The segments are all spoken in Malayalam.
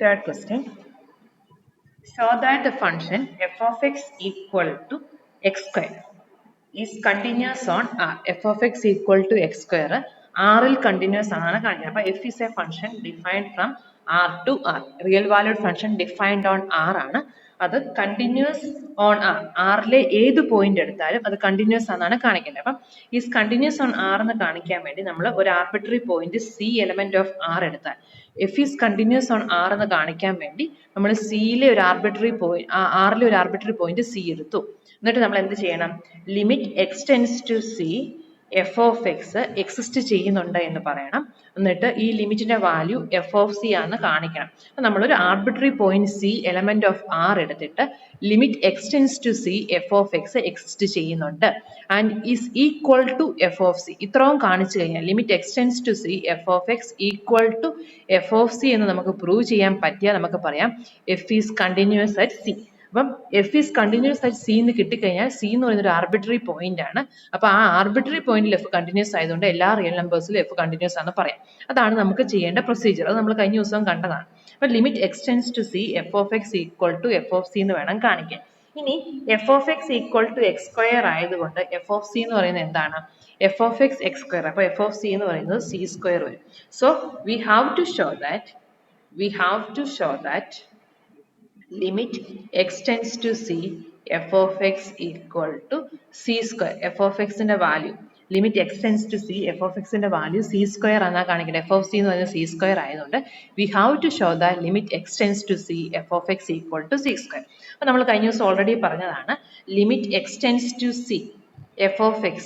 Third question. Show that the function f of x equal to x square is continuous on R. f of x equal to x square R ൽ continuous ആണെന്നാണ് കാണിക്കുന്നത്. അപ്പോൾ f is a function defined from R to R. Real valued function defined on R ആണ്. അത് കണ്ടിന്യൂസ് ഓൺ ആർ, ആറിലെ ഏത് പോയിന്റ് എടുത്താലും അത് കണ്ടിന്യൂസ് ആണെന്നാണ് കാണിക്കുന്നത്. അപ്പം ഈ കണ്ടിന്യൂസ് ഓൺ ആർ എന്ന് കാണിക്കാൻ വേണ്ടി നമ്മൾ ഒരു arbitrary point C element of R എടുത്താൽ F is continuous on R എന്ന് കാണിക്കാൻ വേണ്ടി നമ്മൾ സിയിലെ ഒരു ആർബിട്രറി പോയിന്റ്, ആറിലെ ഒരു ആർബിട്രറി പോയിന്റ് സി എടുത്തു. എന്നിട്ട് നമ്മൾ എന്ത് ചെയ്യണം? Limit X tends to C F of X exist ചെയ്യുന്നുണ്ട് എന്ന് പറയണം. എന്നിട്ട് ഈ ലിമിറ്റിന്റെ വാല്യൂ എഫ് ഓഫ് സി ആണെന്ന് കാണിക്കണം. അപ്പം നമ്മളൊരു arbitrary point C element of R എടുത്തിട്ട് limit X tends to C F of X exist ചെയ്യുന്നുണ്ട് and is equal to F of C. ഇത്രയും കാണിച്ചു കഴിഞ്ഞാൽ limit X tends to C F of X equal to F of C എന്ന് നമുക്ക് പ്രൂവ് ചെയ്യാൻ പറ്റിയാൽ നമുക്ക് പറയാം F is continuous at C. അപ്പം F is continuous at C എന്ന് കിട്ടിക്കഴിഞ്ഞാൽ സി എന്ന് പറയുന്ന ഒരു ആർബിട്രറി പോയിന്റ് ആണ്. അപ്പൊ ആ ആർബിട്രറി പോയിന്റിൽ എഫ് കണ്ടിന്യൂസ് ആയതുകൊണ്ട് എല്ലാ റിയൽ നമ്പേഴ്സിലും എഫ് കണ്ടിന്യൂസ് ആണെന്ന് പറയാം. അതാണ് നമുക്ക് ചെയ്യേണ്ട പ്രൊസീജിയർ. അത് നമ്മൾ കഴിഞ്ഞ ദിവസം കണ്ടതാണ്. അപ്പൊ limit X tends to C F of X equal to F of C എന്ന് വേണം കാണിക്കാൻ. ഇനി f of X equal to x square ആയതുകൊണ്ട് എഫ് ഓഫ് സി എന്ന് പറയുന്നത് എന്താണ്? F of x x square. അപ്പൊ എഫ് ഓഫ് സി എന്ന് പറയുന്നത് സി സ്ക്വയർ വരും. So we have to show that limit x tends to c f of x equal to c square. f of x ന്റെ value limit x tends to c f of x ന്റെ വാല്യൂ c സ്ക്വയർ എന്നാ കാണിക്കുന്നത്. f of c എന്ന് പറയുന്നത് c സ്ക്വയർ ആയതുകൊണ്ട് we have to show that limit x tends to c f of x equal to c square. അപ്പോൾ നമ്മൾ കഴിഞ്ഞ ദിവസം ഓൾറെഡി പറഞ്ഞതാണ് limit x tends to c f of x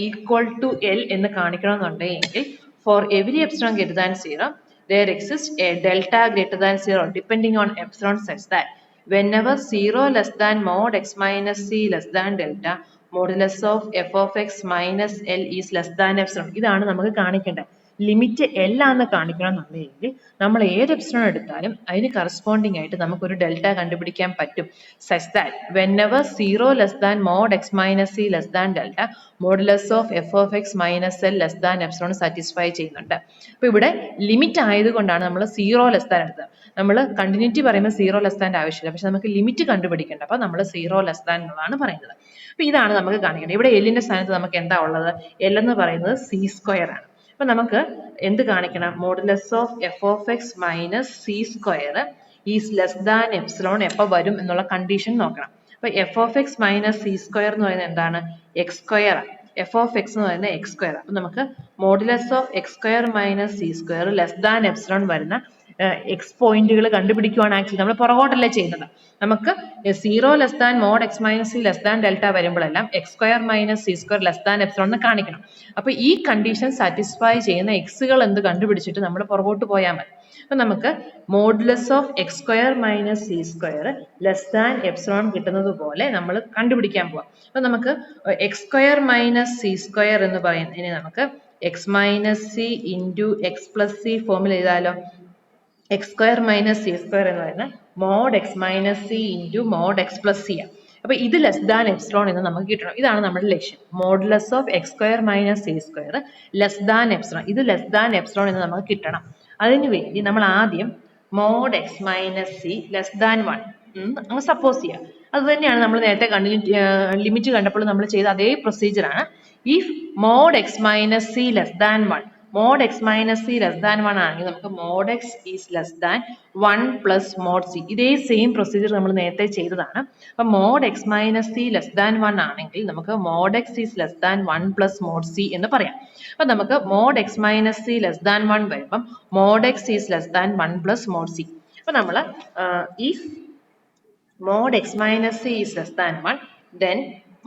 equal to l എന്ന് കാണിക്കണമെന്നുണ്ടെങ്കിൽ for every epsilon greater than 0 there exists a delta greater than 0 depending on epsilon such that whenever 0 less than mod x minus c less than delta modulus of f of x minus l is less than epsilon. ഇതാണ് നമുക്ക് കാണിക്കേണ്ടത്. ലിമിറ്റ് L ആണെന്ന് കാണിക്കണമെന്നുണ്ടെങ്കിൽ നമ്മൾ ഏത് എപ്സിലോൺ എടുത്താലും അതിന് കറസ്പോണ്ടിങ് ആയിട്ട് നമുക്കൊരു ഡെൽറ്റ കണ്ടുപിടിക്കാൻ പറ്റും. such that whenever 0 less than mod x minus c less than delta modulus of f of x minus l less than epsilon satisfy ചെയ്യുന്നുണ്ട്. അപ്പോൾ ഇവിടെ ലിമിറ്റ് ആയതുകൊണ്ടാണ് നമ്മൾ 0 ലെസ് ദാൻ എടുത്തത്. നമ്മൾ കണ്ടിന്യൂറ്റി പറയുമ്പോൾ 0 ലെസ് ദാൻ്റെ ആവശ്യമില്ല, പക്ഷെ നമുക്ക് ലിമിറ്റ് കണ്ടുപിടിക്കേണ്ട. അപ്പോൾ നമ്മൾ 0 ലെസ് ദാൻ എന്നുള്ളതാണ് പറയുന്നത്. അപ്പോൾ ഇതാണ് നമുക്ക് കാണിക്കേണ്ടത്. ഇവിടെ എല്ലിന്റെ സ്ഥാനത്ത് നമുക്ക് എന്താ ഉള്ളത്? എൽ എന്ന് പറയുന്നത് സി സ്ക്വയർ ആണ്. അപ്പൊ നമുക്ക് എന്ത് കാണിക്കണം? Modulus of f of x minus C square is less than epsilon എപ്പോൾ വരും എന്നുള്ള കണ്ടീഷൻ നോക്കണം. അപ്പൊ f of x minus C square എന്ന് പറയുന്നത് എന്താണ്? X square. F of x എന്ന് പറയുന്നത് എക്സ് സ്ക്വയർ. അപ്പൊ നമുക്ക് modulus of X square minus C square less than epsilon വരുന്ന എക്സ് പോയിന്റുകൾ കണ്ടുപിടിക്കുവാണ് ആക്ച്വലി നമ്മൾ പുറകോട്ടല്ലേ ചെയ്യുന്നത്. നമുക്ക് 0 less than mod X minus C less than delta വരുമ്പോഴെല്ലാം X square minus C square less than epsilon എന്ന് കാണിക്കണം. അപ്പൊ ഈ കണ്ടീഷൻ സാറ്റിസ്ഫൈ ചെയ്യുന്ന എക്സുകൾ എന്ത് കണ്ടുപിടിച്ചിട്ട് നമ്മൾ പുറകോട്ട് പോയാൽ മതി. അപ്പൊ നമുക്ക് modulus of X square minus C square less than epsilon കിട്ടുന്നത് പോലെ നമ്മൾ കണ്ടുപിടിക്കാൻ പോവാം. അപ്പൊ നമുക്ക് X square minus C square എന്ന് പറയുന്നതിന് നമുക്ക് X minus C into X plus C ഫോമിൽ എഴുതാലോ. X square minus C square എന്ന് പറയുന്നത് mod X minus C into mod X plus C ആണ്. അപ്പൊ ഇത് ലെസ് ദാൻ എപ്സിലോൺ എന്ന് നമുക്ക് കിട്ടണം. ഇതാണ് നമ്മുടെ ലക്ഷ്യം. Modulus of X square minus C square less than epsilon, ഇത് ലെസ് ദാൻ എപ്സിലോൺ എന്ന് നമുക്ക് കിട്ടണം. അതിനുവേണ്ടി നമ്മൾ ആദ്യം mod X minus C less than 1 അങ്ങ് സപ്പോസ് ചെയ്യാം. അത് തന്നെയാണ് നമ്മൾ നേരത്തെ ലിമിറ്റ് കണ്ടപ്പോൾ നമ്മൾ ചെയ്ത അതേ പ്രൊസീജിയറാണ്. If mod X minus C less than 1, mod X minus C less than 1 ആണെങ്കിൽ നമുക്ക് mod X is less than 1 plus mod C. ഇതേ സെയിം പ്രൊസീജിയർ നമ്മൾ നേരത്തെ ചെയ്തതാണ്. അപ്പം mod X minus C less than 1 ആണെങ്കിൽ നമുക്ക് mod X is less than 1 plus mod C എന്ന് പറയാം. അപ്പം നമുക്ക് mod X minus C less than 1 വരുമ്പം mod X is less than 1 plus mod C. അപ്പം നമ്മൾ if mod x minus c is less than 1 then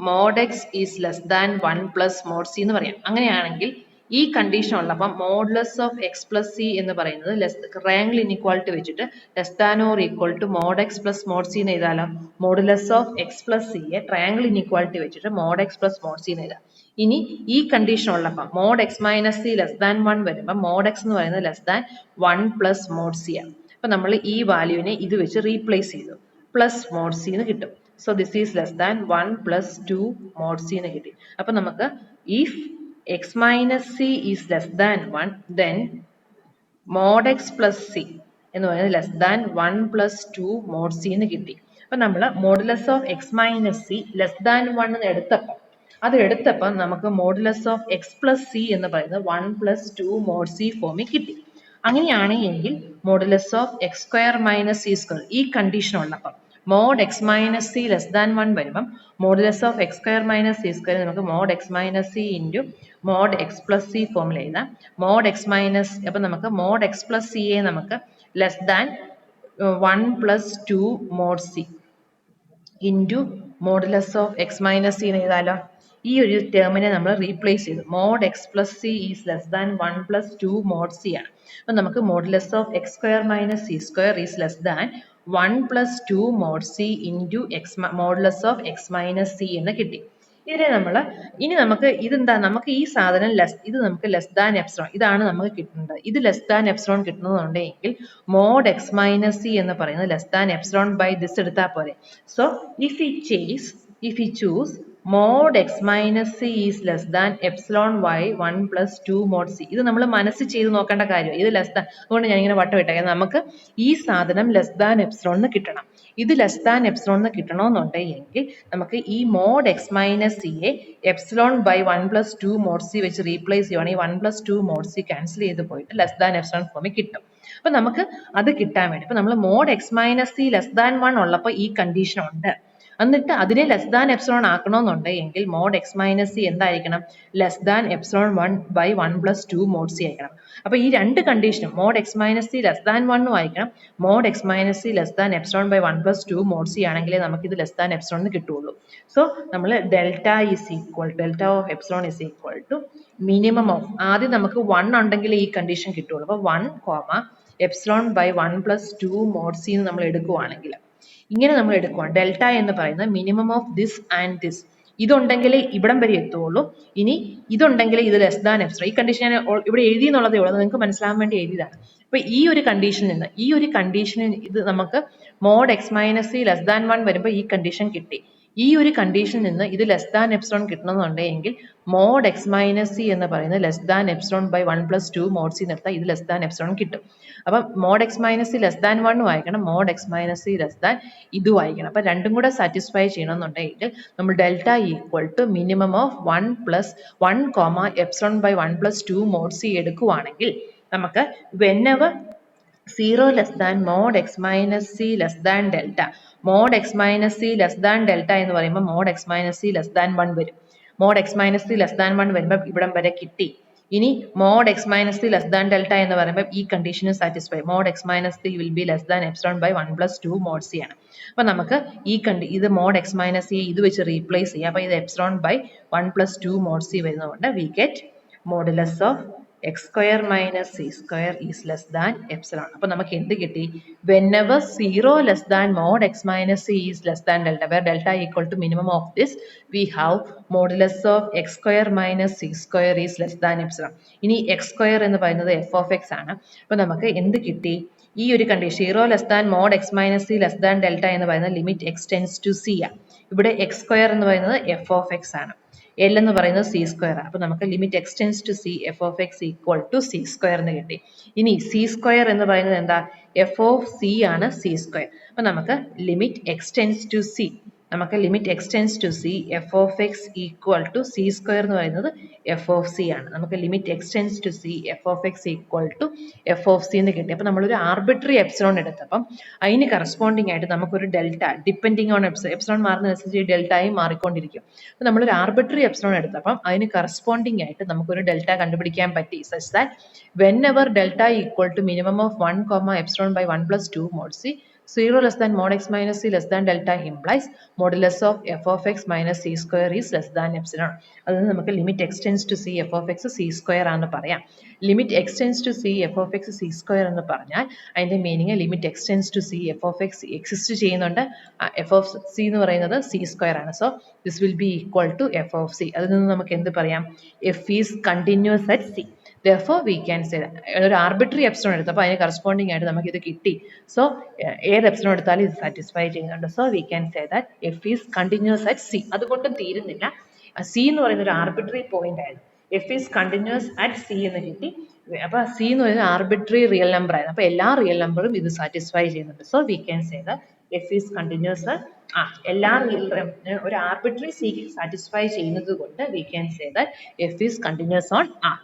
mod x is less than 1 plus mod c എന്ന് പറയാം. അങ്ങനെയാണെങ്കിൽ ഈ കണ്ടീഷൻ ഉള്ളപ്പം modulus of x plus c എന്ന് പറയുന്നത് ട്രയാങ്കിൾ ഇൻഇക്വാലിറ്റി വെച്ചിട്ട് less than or equal to mod X plus mod C എന്ന് എഴുതാലോ. മോഡുലസ് ഓഫ് എക്സ് പ്ലസ് സിയെ ട്രയാങ്കിൾ ഇൻഇക്വാലിറ്റി വെച്ചിട്ട് mod X plus mod C എന്ന് എഴുതാം. ഇനി ഈ കണ്ടീഷൻ ഉള്ളപ്പം mod X minus C less than 1 വരുമ്പോൾ മോഡ് എക്സ് എന്ന് പറയുന്നത് less than 1 plus mod c ആണ്. അപ്പൊ നമ്മൾ ഈ വാല്യൂവിനെ ഇത് വെച്ച് റീപ്ലേസ് ചെയ്തു, പ്ലസ് മോഡ് സി എന്ന് കിട്ടും. So this is less than 1 plus 2 mod C എന്ന് കിട്ടി. അപ്പൊ നമുക്ക് if x minus c is less than 1 then mod x plus c എന്ന് പറയുന്നത് less than 1 plus 2 mod C എന്ന് കിട്ടി. അപ്പം നമ്മൾ modulus of x minus C less than 1 എന്ന് എടുത്തപ്പം നമുക്ക് modulus of x plus c എന്ന് പറയുന്നത് 1 പ്ലസ് 2 മോഡ് സി ഫോമിൽ കിട്ടി. അങ്ങനെയാണെങ്കിൽ modulus of X square minus C square ഈ കണ്ടീഷൻ ഉള്ളപ്പം mod X minus C less than 1 വരുമ്പം modulus of X square minus C square നമുക്ക് mod X minus C into mod X plus C ഫോമിൽ എഴുതാം. മോഡ് എക്സ് മൈനസ് അപ്പം നമുക്ക് മോഡ് എക്സ് പ്ലസ് സിയെ നമുക്ക് less than 1 plus 2 mod c into modulus of x minus C എന്ന് എഴുതാലോ. ഈ ഒരു ടേമിനെ നമ്മൾ റീപ്ലേസ് ചെയ്തു. Mod X plus c is less than 1 plus 2 mod c ആണ്. അപ്പം നമുക്ക് modulus of X square minus C square is less than 1 plus 2 mod c into modulus of x minus C എന്ന് കിട്ടി. ഇതിനെ നമ്മൾ ഇനി നമുക്ക് ഇതെന്താ നമുക്ക് ഈ സാധനം ഇത് നമുക്ക് ലെസ് ദാൻ എപ്സിലോൺ ഇതാണ് നമുക്ക് കിട്ടുന്നത്. ഇത് ലെസ് ദാൻ എപ്സിലോൺ കിട്ടുന്നുണ്ടെങ്കിൽ മോഡ് എക്സ് മൈനസ് സി എന്ന് പറയുന്നത് less than epsilon by this എടുത്താൽ പോരെ. So if we choose mod x minus c is less than epsilon y 1 plus 2 mod c ഇത് നമ്മൾ മനസ്സിൽ ചെയ്ത് നോക്കേണ്ട കാര്യം. ഇത് ലെസ് ദാൻ അതുകൊണ്ട് ഞാൻ ഇങ്ങനെ വട്ടം ഇട്ടേക്കാം. നമുക്ക് ഈ സാധനം ലെസ് ദാൻ എപ്സിലോൺ എന്ന് കിട്ടണം. ഇത് ലെസ് ദാൻ എപ്സിലോൺ എന്ന് കിട്ടണമെന്നുണ്ടെങ്കിൽ നമുക്ക് ഈ മോഡ് എക്സ് മൈനസ് സിയെ epsilon by 1 plus 2 mod c വെച്ച് റീപ്ലേസ് ചെയ്യുവാണെങ്കിൽ 1 പ്ലസ് 2 മോഡ് സി ക്യാൻസൽ ചെയ്ത് പോയിട്ട് ലെസ് ദാൻ എപ്സിലോൺ ഫോമിൽ കിട്ടും. അപ്പൊ നമുക്ക് അത് കിട്ടാൻ വേണ്ടി ഇപ്പൊ നമ്മൾ mod X minus C less than 1 ഉള്ളപ്പോൾ ഈ കണ്ടീഷൻ ഉണ്ട്. എന്നിട്ട് അതിനെ ലെസ് ദാൻ എപ്സിലോൺ ആക്കണമെന്നുണ്ടെങ്കിൽ മോഡ് എക്സ് മൈനസ് സി എന്തായിരിക്കണം less than epsilon 1 by 1 plus 2 mod C ആയിരിക്കണം. അപ്പൊ ഈ രണ്ട് കണ്ടീഷനും mod X minus C less than 1 ആയിരിക്കണം, mod X minus C less than epsilon by 1 plus 2 mod C ആണെങ്കിലേ നമുക്ക് ഇത് ലെസ് ദാൻ എപ്സിലോൺ എന്ന് കിട്ടുള്ളൂ. സോ നമ്മൾ delta of epsilon is equal to minimum of ആദ്യം നമുക്ക് 1 ഉണ്ടെങ്കിൽ ഈ കണ്ടീഷൻ കിട്ടുള്ളൂ. അപ്പൊ 1 epsilon by 1 plus 2 mod C എന്ന് നമ്മൾ എടുക്കുവാണെങ്കിൽ ഇങ്ങനെ നമ്മൾ എടുക്കുവാണ്. ഡെൽറ്റ എന്ന് പറയുന്നത് minimum of this and this ഇതുണ്ടെങ്കിൽ ഇവിടം വരെ എത്തുള്ളൂ. ഇനി ഇതുണ്ടെങ്കിൽ ഇത് ലെസ് ദാൻ എപ്സിലോൺ ഈ കണ്ടീഷൻ ഞാൻ ഇവിടെ എഴുതി എന്നുള്ളതേ ഉള്ളൂ, നിങ്ങൾക്ക് മനസ്സിലാവാൻ വേണ്ടി എഴുതിയതാണ്. അപ്പൊ ഈ ഒരു കണ്ടീഷനിൽ ഇത് നമുക്ക് mod X minus C less than 1 വരുമ്പോൾ ഈ കണ്ടീഷൻ കിട്ടി. ഈ ഒരു കണ്ടീഷനിൽ നിന്ന് ഇത് ലെസ് ദാൻ എപ്സിലോൺ കിട്ടണമെന്നുണ്ടെങ്കിൽ മോഡ് എക്സ് മൈനസ് സി എന്ന് പറയുന്നത് less than epsilon by 1 plus 2 mod c നിർത്താൽ ഇത് ലെസ് ദാൻ എപ്സിലോൺ കിട്ടും. അപ്പം mod X minus C less than 1 വായിക്കണം, mod X minus C less than ഇതും വായിക്കണം. അപ്പം രണ്ടും കൂടെ സാറ്റിസ്ഫൈ ചെയ്യണമെന്നുണ്ടെങ്കിൽ നമ്മൾ delta equal to minimum of 1 epsilon by 1 plus 2 mod c എടുക്കുവാണെങ്കിൽ നമുക്ക് whenever 0 less than mod x minus c less than delta mod x minus c less than delta എന്ന് പറയുമ്പോൾ mod x minus c less than 1 വരും. mod x minus c less than 1 വരുമ്പോൾ ഇവിടം വരെ കിട്ടി. ഇനി mod x minus c less than delta എന്ന് പറയുമ്പോൾ ഈ കണ്ടീഷന് satisfy mod x minus c will be less than epsilon by 1 plus 2 mod c ആണ്. അപ്പോൾ നമുക്ക് ഇത് mod x minus c ഇത് വെച്ച് റീപ്ലേസ് ചെയ്യാം. അപ്പോൾ ഇത് epsilon by 1 plus 2 mod c വരുന്നതുകൊണ്ട് we get modulus of x square minus c square is less than epsilon. അപ്പോൾ നമുക്ക് എന്ത് കിട്ടി? Whenever 0 less than mod x minus c is less than delta, where delta equal to minimum of this, we have modulus of x square minus c square is less than epsilon. ഇനി x square എന്ന് പറയുന്നത് f of x ആണ്. അപ്പോൾ നമുക്ക് എന്ത് കിട്ടി? ഈ ഒരു condition 0 less than mod x minus c less than delta എന്ന് പറയുന്നത് limit x tends to c ആണ്. ഇവിടെ x square എന്ന് പറയുന്നത് f of x ആണ്. L എന്ന് പറയുന്നത് c സ്ക്വയർ ആണ്. അപ്പോൾ നമുക്ക് limit x tends to c f of x equal to c square എന്ന് കിട്ടി. ഇനി c സ്ക്വയർ എന്ന് പറയുന്നത് എന്താ? f of c ആണ് c സ്ക്വയർ. അപ്പോൾ നമുക്ക് limit x tends to c f of x equal to c square എന്ന് പറയുന്നത് f of c ആണ്. നമുക്ക് limit x tends to c f of x equal to f of c എന്ന് കിട്ടി. അപ്പോൾ നമ്മളൊരു ആർബിട്രറി എപ്സിലോൺ എടുത്തപ്പം അതിന് കറസ്പോണ്ടിങ് ആയിട്ട് നമുക്കൊരു ഡെൽറ്റ ഡിപ്പെൻഡിങ് ഓൺ എപ്സിലോൺ മാറുന്നതനുസരിച്ച് ഡെൽറ്റയും മാറിക്കൊണ്ടിരിക്കും. അപ്പോൾ നമ്മളൊരു ആർബിട്രറി എപ്സിലോൺ എടുത്തപ്പം അതിന് കറസ്പോണ്ടിങ് ആയിട്ട് നമുക്കൊരു ഡെൽറ്റ കണ്ടുപിടിക്കാൻ പറ്റി. Such that whenever delta equal to minimum of 1 epsilon by 1 plus 2 mod c 0 less than mod x minus c less than delta implies modulus of f of x minus c square is less than epsilon. അതിന് നമുക്ക് limit x tends to c f of x c square ആണെന്ന് പറയാം. Limit x tends to c f of x c square എന്ന് പറഞ്ഞാൽ അതിൻ്റെ meaning limit x tends to c f of x exist ചെയ്യുന്നുണ്ട്. f of c എന്ന് പറയുന്നത് c സ്ക്വയർ ആണ്. So this will be equal to f of c. അതിൽ നിന്ന് നമുക്ക് എന്ത് പറയാം? f is continuous at c. Therefore, we can say that ഒരു ആർബിട്രറി എപ്സിലോൺ എടുത്തപ്പോൾ അതിന് കറസ്പോണ്ടിങ് ആയിട്ട് നമുക്ക് ഇത് കിട്ടി. സോ ഏത് എപ്സിലോൺ എടുത്താലും ഇത് സാറ്റിസ്ഫൈ ചെയ്യുന്നുണ്ട്. So we can say that f is continuous at C. അതുകൊണ്ട് തീരുന്നില്ല. സി എന്ന് പറയുന്ന ഒരു ആർബിട്രറി പോയിന്റ് ആയിരുന്നു. F is continuous at C എന്ന് കിട്ടി. അപ്പൊ സി എന്ന് പറയുന്നത് ആർബിട്രറി റിയൽ നമ്പർ ആയിരുന്നു. അപ്പൊ എല്ലാ റിയൽ നമ്പറും ഇത് സാറ്റിസ്ഫൈ ചെയ്യുന്നുണ്ട്. So we can say that f is continuous. എല്ലാ ഒരു ആർബിട്രറി സി സാറ്റിസ്ഫൈ ചെയ്യുന്നത് കൊണ്ട് we can say that f is continuous on R.